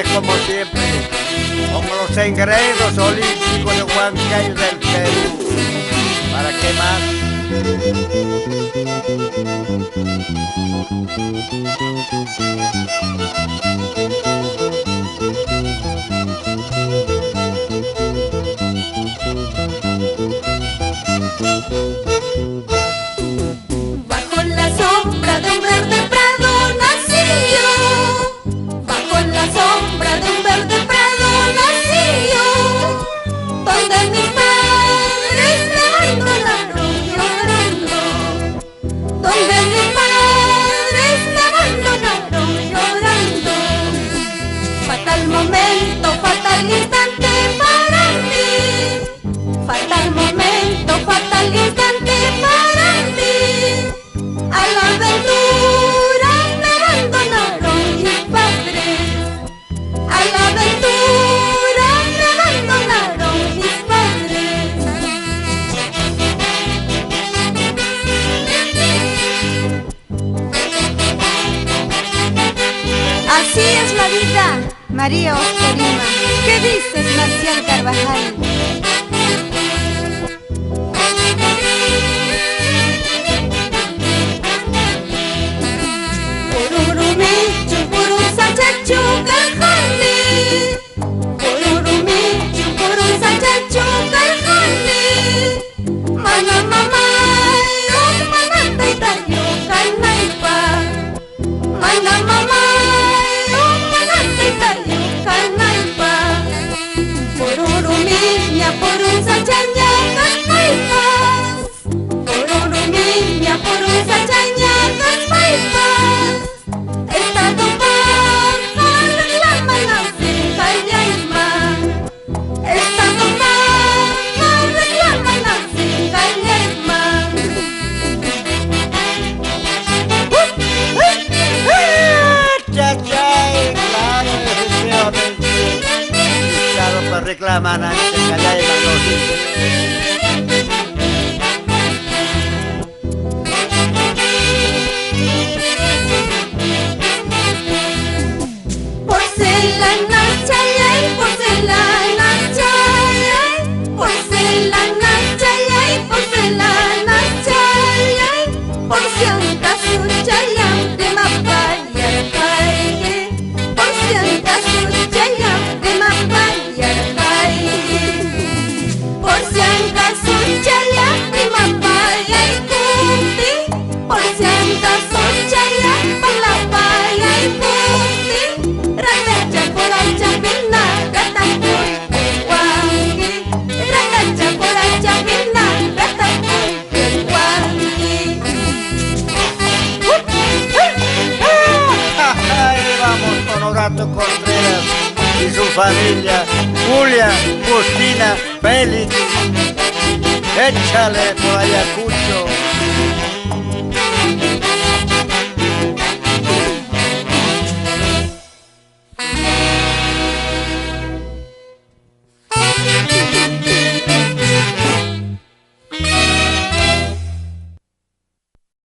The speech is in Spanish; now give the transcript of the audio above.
ustedes como siempre, como los engredos olímpicos de Huancayo del Perú. ¿Para qué más? Bajo la sombra de un verde prado nací yo. Bajo la sombra de un verde prado nací yo. Donde mis padres me abandonaron llorando. Donde mis padres me abandonaron llorando. Fatal momento, fatal instante para mí. Fatal momento, fatal instante para mí. A la aventura me abandonaron mis padres. A la aventura me abandonaron mis padres. Así es la vida, María Ostorima. ¿Qué dices, Marcial Carvajal? Pururumichu, purusachachu, caljani. Pururumichu, purusachachu, caljani. Mana mamay, oh mana taitayo, kalnaipa. Mana mamay, oh mana taitayo, kalnaipa. Pururumiña, purusachaña, kalnaipas. Pururumiña, purusachaña, kalnaipas. Estado baja reclama nace Callaima. Estado baja reclama nace Callaima. Chachay, claro, efectivamente. Estado para reclamar a este Callaima, no sé. Porcelana chayay, porcelana chayay. Porcelana chayay, porcelana chayay. Por si acaso chayam de mapayar calle. Por si acaso chayam de mapayar calle. Por si acaso chayam de mapayar cuti. Por si acaso chayam para la paya y cuti. Ratacha coracha pina, gata por peguangi. Ratacha coracha pina, gata por peguangi. Ahí vamos con Horacio Contreras y su familia, Julia, Justina, Félix. Échale por allá, Julia.